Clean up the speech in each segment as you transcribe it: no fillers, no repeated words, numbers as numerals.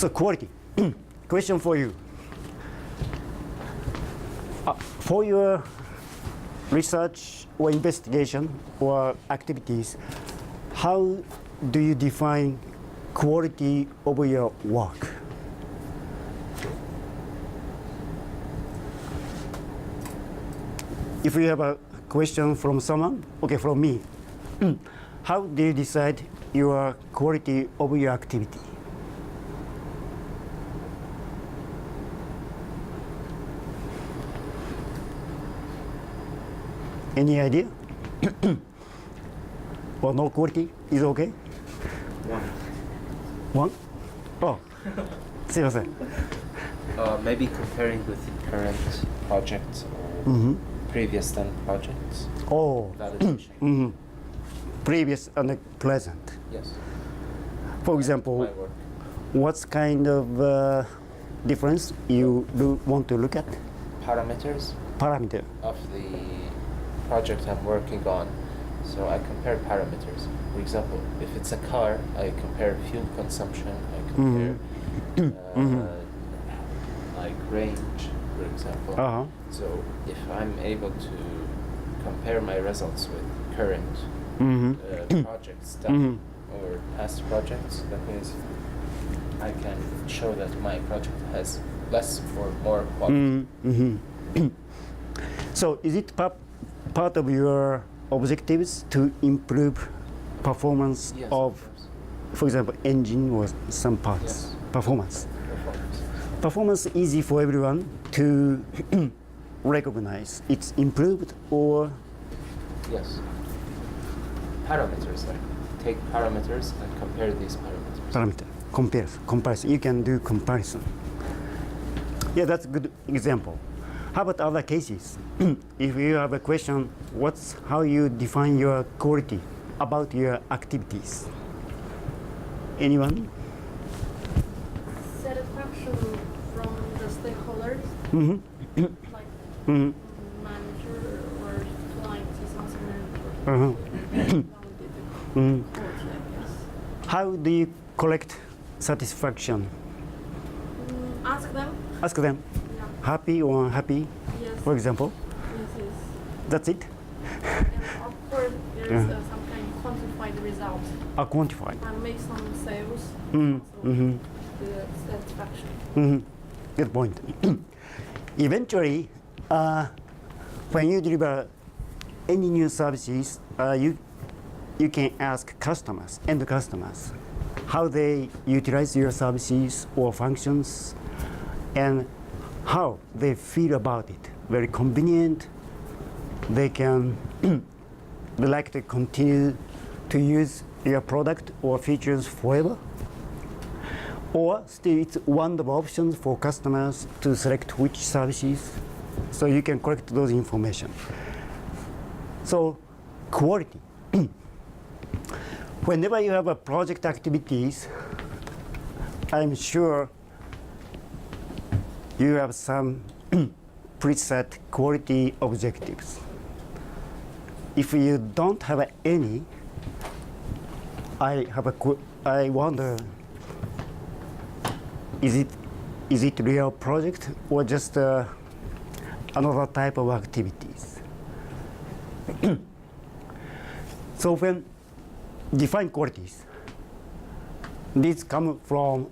So quality. Question for you. For your research or investigation or activities, how do you define quality of your work? If you have a question from someone, okay, from me, how do you decide your quality of your activity? Any idea? Or no quality is okay? One? Oh, すいません. Maybe comparing with the current project or previous done projects. Oh, Validation. Previous and present. Yes. For example, My work. what kind of difference you want to look at? Parameters Parameter. of the project I'm working on. So I compare parameters. For example, if it's a car, I compare fuel consumption. I compare like range, for example. Uh-huh. So if I'm able to compare my results with current projects done or past projects, that means I can show that my project has less or more quality. So is it part of your objectives to improve performance Yes, of, course. for example, engine or some parts? Yes. Performance. Performance. Performance easy for everyone to recognize. It's improved or Yes. Parameters, like take parameters and compare these parameters. parameter. Comparison. You can do comparison. Yeah, that's a good example. How about other cases? If you have a question, how you define your quality about your activities? Anyone? Satisfaction from the stakeholders, like manager or client assessment or validated quality, I guess. How do you collect satisfaction? Ask them. Ask them, Yeah. happy or unhappy, Yes. for example. Yes, yes. That's it? And of course, there's some kind of quantified result Quantified. and make some sales. Mm-hmm. So the satisfaction. Good point. Eventually, when you deliver any new services, you can ask customers, end customers, how they utilize your services or functions, and how they feel about it. Very convenient. They like to continue to use your product or features forever. Or still, it's one of the options for customers to select which services. So you can collect those information. So quality. Whenever you have a project activities, I'm sure you have some preset quality objectives. If you don't have any, I wonder, is it real project or just another type of activities? So when define qualities, these come from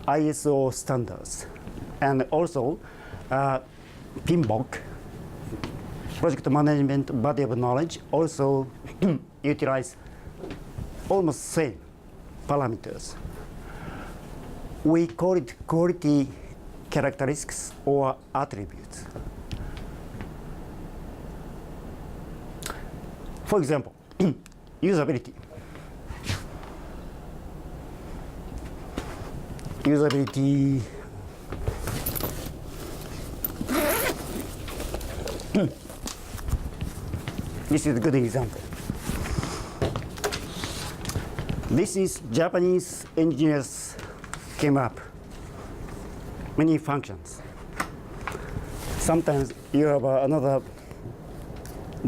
ISO standards, and also PMBOK, project management body of knowledge, also utilize almost same parameters. We call it quality characteristics or attributes. For example, usability. Usability. This is a good example. This is Japanese engineers came up. Many functions. Sometimes you have another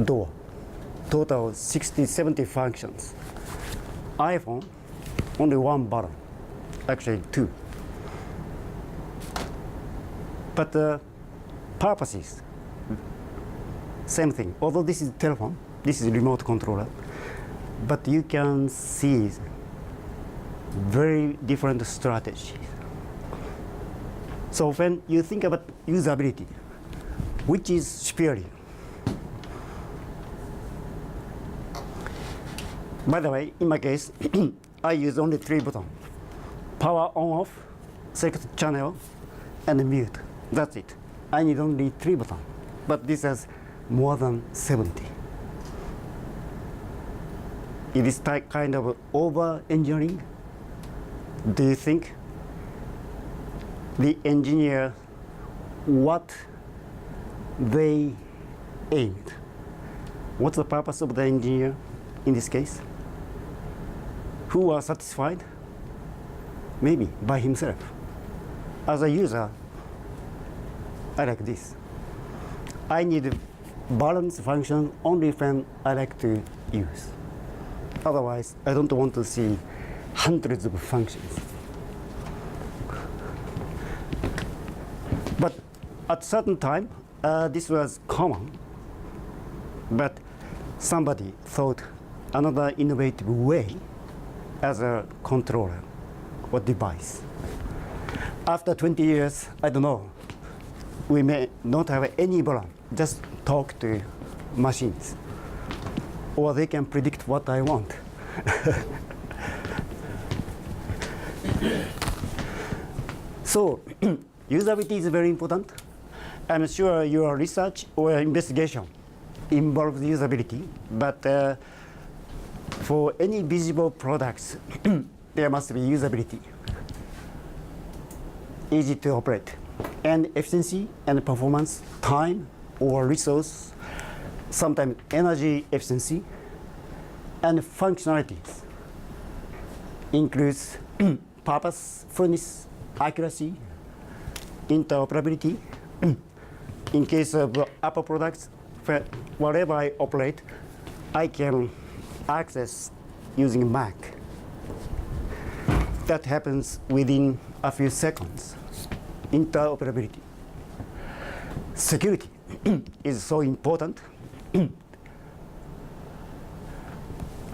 door. Total 60, 70 functions. iPhone, only one button. Actually two. But the purposes, same thing. Although this is telephone, this is remote controller, but you can see very different strategies. So when you think about usability, which is superior? By the way, in my case, I use only 3 buttons. Power on off, select channel, and mute. That's it. I need only 3 buttons. But this has more than 70. It is kind of over-engineering. Do you think the engineer, what they aimed? What's the purpose of the engineer in this case? Who are satisfied? Maybe by himself. As a user, I like this. I need balance function only when I like to use. Otherwise, I don't want to see hundreds of functions. But at certain time, this was common. But somebody thought another innovative way as a controller or device. After 20 years, I don't know, we may not have any problem. Just talk to machines. Or they can predict what I want. So, usability is very important. I'm sure your research or investigation involves usability, but for any visible products, there must be usability. Easy to operate. And efficiency and performance, time or resource, sometimes energy efficiency, and functionalities includes purposefulness, accuracy, interoperability. In case of Apple products, wherever I operate, I can access using Mac. That happens within a few seconds. Interoperability. Security is so important.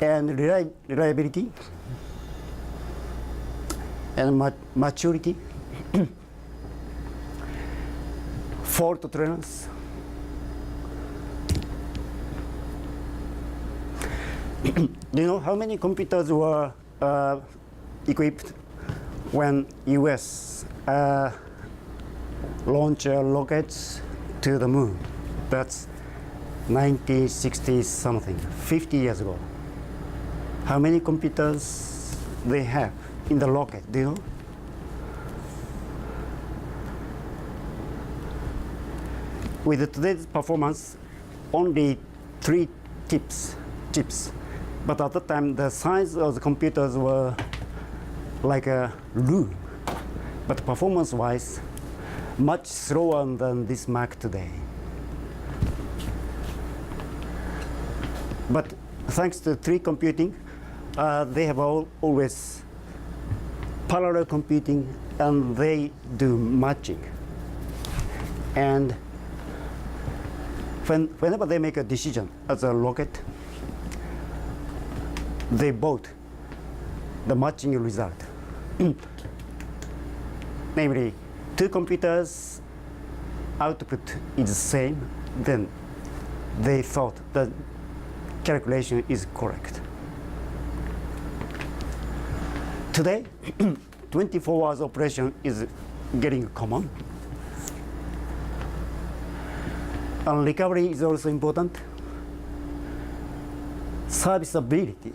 And reliability and maturity. Fault tolerance. Do you know how many computers were equipped when US launched rockets to the moon? That's 1960 something, 50 years ago. How many computers they have in the rocket, do you know? With today's performance, only 3 chips. But at the time, the size of the computers were like a room. But performance-wise, much slower than this Mac today. But thanks to 3 computing, they have always parallel computing, and they do matching. And whenever they make a decision as a rocket, they vote the matching result. Namely, 2 computers output is the same, then they thought the calculation is correct. Today, 24 hours operation is getting common. And recovery is also important. Serviceability.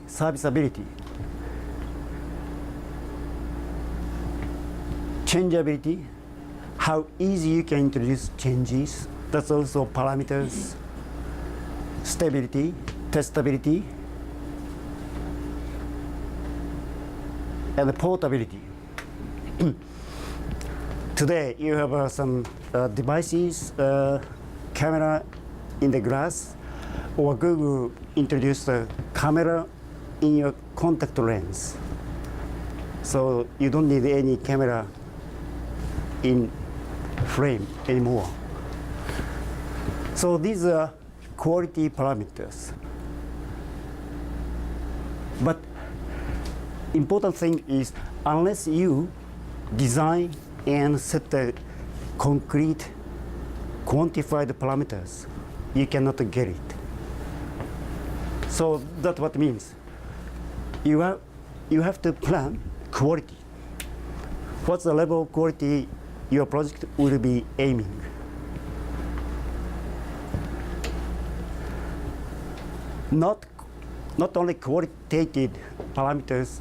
Changeability, how easy you can introduce changes. That's also parameters. Stability, testability, and portability. Today, you have some devices, camera in the glass, or Google introduced a camera in your contact lens. So you don't need any camera in frame anymore. So these are quality parameters. But important thing is, unless you design and set the concrete quantified parameters, you cannot get it. So that's what it means. You have to plan quality. What's the level of quality your project will be aiming? Not only qualitative parameters,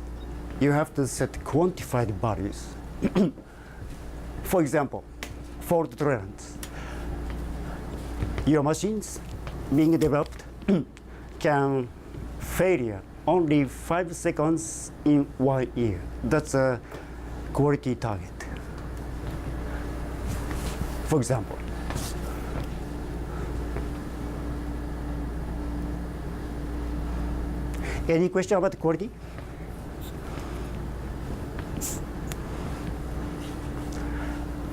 you have to set quantified values. For example, fault tolerance. Your machines being developed can failure only 5 seconds in 1 year. That's a quality target. For example. Any question about quality?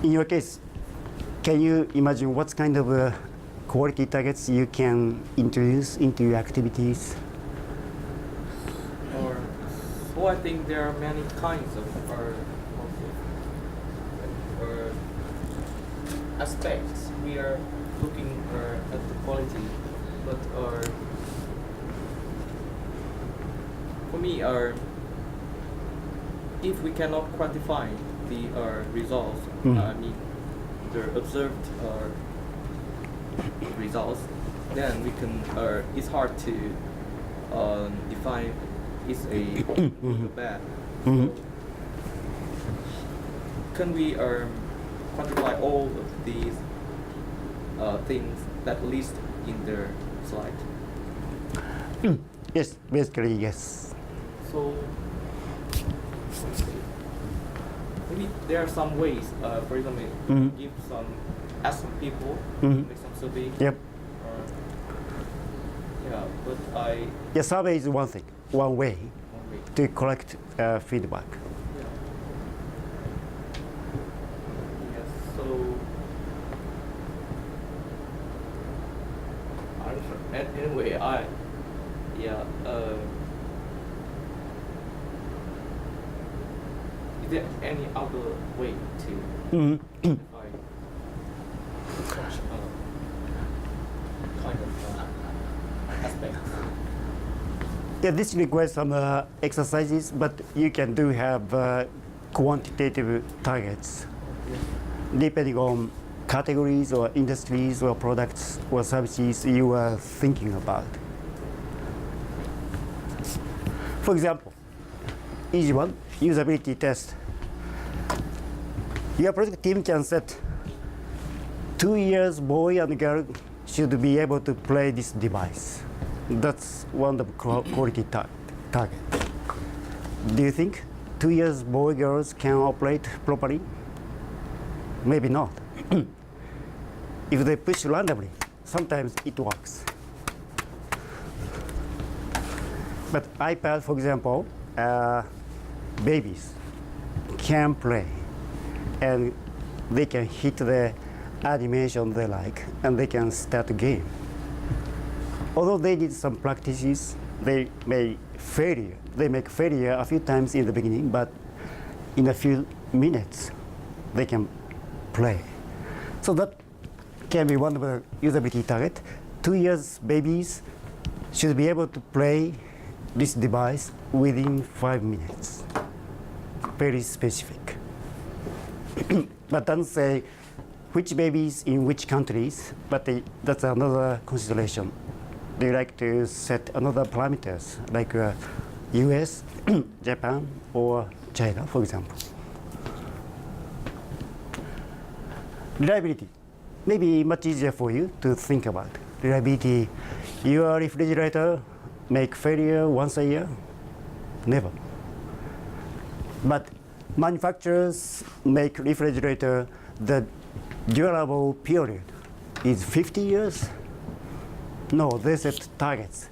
In your case, can you imagine what kind of quality targets you can introduce into your activities? So I think there are many kinds of aspects we are looking at the quality, but for me, if we cannot quantify the results, I mean the observed results, then we can. It's hard to define is a good or bad. So can we quantify all of these things that list in the slide? Yes, basically yes. So maybe there are some ways, for example, ask some people, make some survey. Yep. Yeah, but Yeah, survey is one thing, one way one way. to collect feedback. Yeah. Yes. So anyway, is there any other way to quantify such kind of aspects? Yeah, this requires some exercises, but you can have quantitative targets depending on categories or industries or products or services you are thinking about. For example, easy one, usability test. Your project team can set 2 years boy and girl should be able to play this device. That's one of the quality target. Do you think 2 years boy girls can operate properly? Maybe not. If they push randomly, sometimes it works. But iPad, for example, babies can play and they can hit the animation they like and they can start a game. Although they did some practices, they make failure a few times in the beginning, but in a few minutes they can play. So that can be one of the usability target. 2 years babies should be able to play this device within 5 minutes. Very specific. But doesn't say which babies in which countries, but that's another consideration. They like to set another parameters like US, Japan, or China, for example. Reliability. Maybe much easier for you to think about. Reliability, your refrigerator make failure once a year? Never. But manufacturers make refrigerator, the durable period is 50 years? No, they set targets,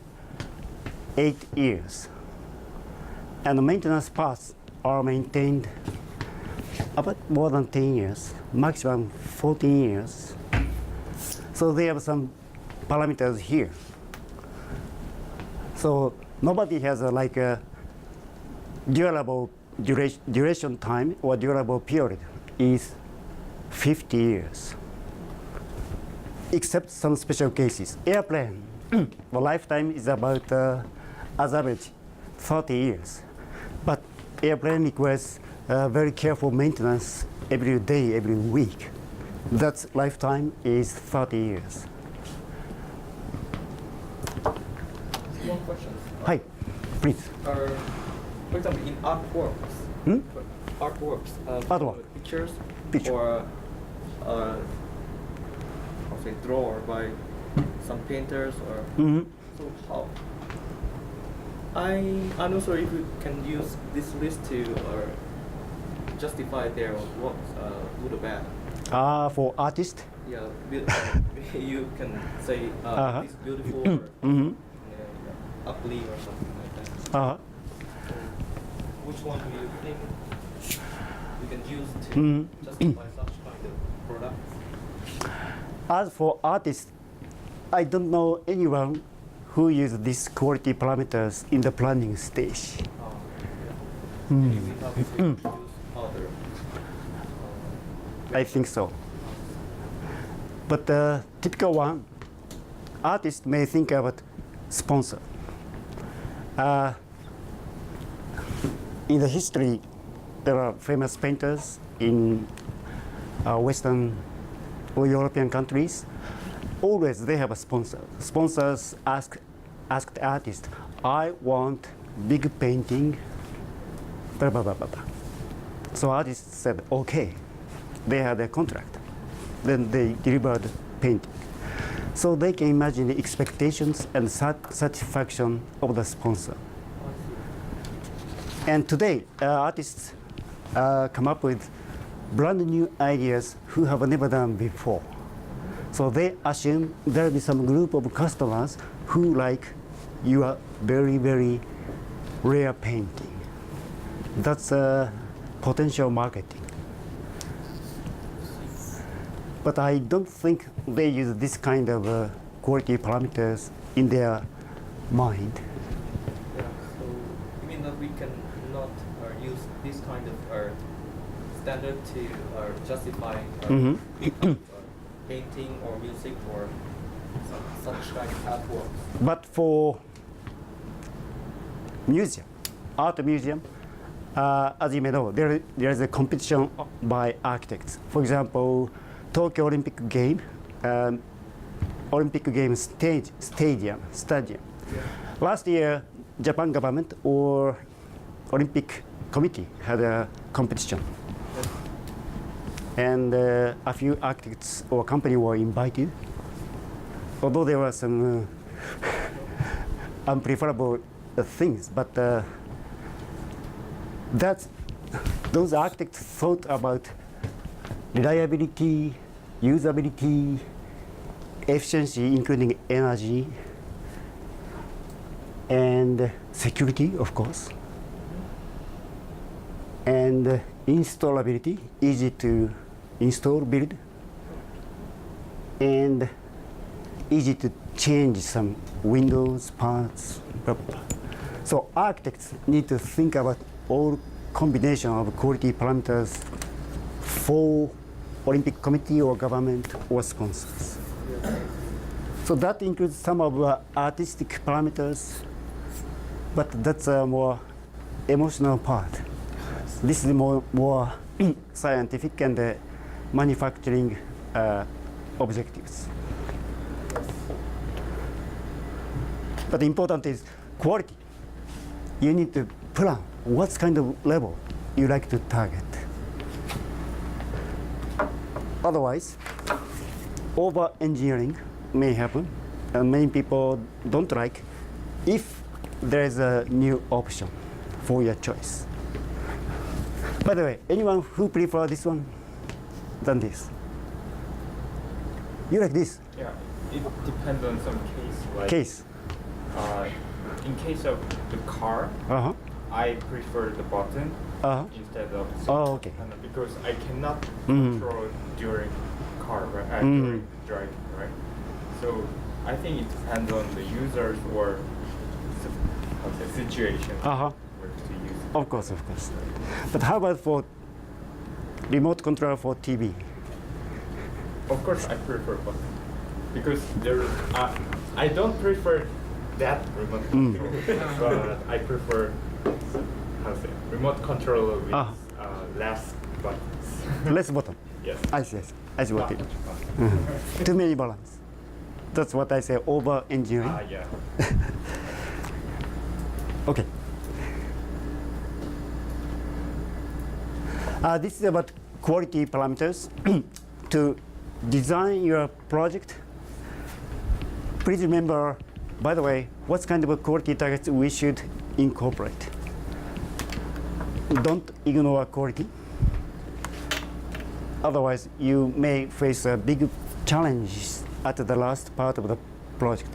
8 years. And the maintenance parts are maintained about more than 10 years, maximum 14 years. So they have some parameters here. So nobody has like a durable duration time or durable period is 50 years. Except some special cases. Airplane, the lifetime is about, as average, 30 years. But airplane requires very careful maintenance every day, every week. That lifetime is 30 years. One question. Hi, please. For example, in artworks, Artwork. pictures, Picture. or how say draw by some painters, or Mhm. so how? I'm not sure if you can use this list to justify their works, good or bad. For artists, Yeah, you can say Uh-huh. it's beautiful or mhm. ugly or something like that. uh, So, which one do you think we can use to Mhm. justify such kind of products? as for artists, I don't know anyone who uses these quality parameters in the planning stage. Maybe we have to use other. I think so. But the typical one, artists may think about sponsor. In the history, there are famous painters in Western or European countries. Always they have a sponsor. Sponsors asked artists, I want big painting, blah, blah, blah, blah, blah. So artists said, okay. They had a contract. Then they delivered painting. So they can imagine the expectations and satisfaction of the sponsor. And today, artists come up with brand new ideas who have never done before. So they assume there will be some group of customers who like your very, very rare painting. That's potential marketing. But I don't think they use this kind of quality parameters in their mind. Yeah, so you mean that we can not use this kind of standard to justify Mhm. painting or music or such kind of artworks? But for museum, art museum, as you may know, there is a competition by architects. For example, Tokyo Olympic Game, stadium. Yeah. Last year, Japan government or Olympic Committee had a competition, and a few architects or company were invited. Although there were some unpreferable things, but those architects thought about reliability, usability, efficiency, including energy, and security, of course, and installability, easy to install, build, and easy to change some windows, parts, blah, blah, blah. So architects need to think about all combination of quality parameters for Olympic Committee or government or sponsors. So that includes some of artistic parameters, but that's a more emotional part. This is more scientific and manufacturing objectives. But important is quality. You need to plan what kind of level you like to target. Otherwise, over-engineering may happen, and many people don't like if there is a new option for your choice. By the way, anyone who prefer this one than this? You like this Yeah, it depends on some case. Like, case? In case of the car, Uh-huh. I I prefer the button Uh-huh. instead of Oh, okay. because I cannot Mhm. control during car right? Mhm. During driving, right? So I think it depends on the users or the situation Uh-huh. where to use it. Of course, of course. But how about for remote control for TV? Of course, I prefer button because there is. I don't prefer that remote control, but I prefer how to say remote controller with Ah. less buttons. Less button. Yes. I see. I see what Not it. much button. Too many buttons. That's what I say. Over engineering. Yeah. Okay. This is about quality parameters. To design your project, please remember, by the way, what kind of quality targets we should incorporate. Don't ignore quality. Otherwise, you may face a big challenge at the last part of the project.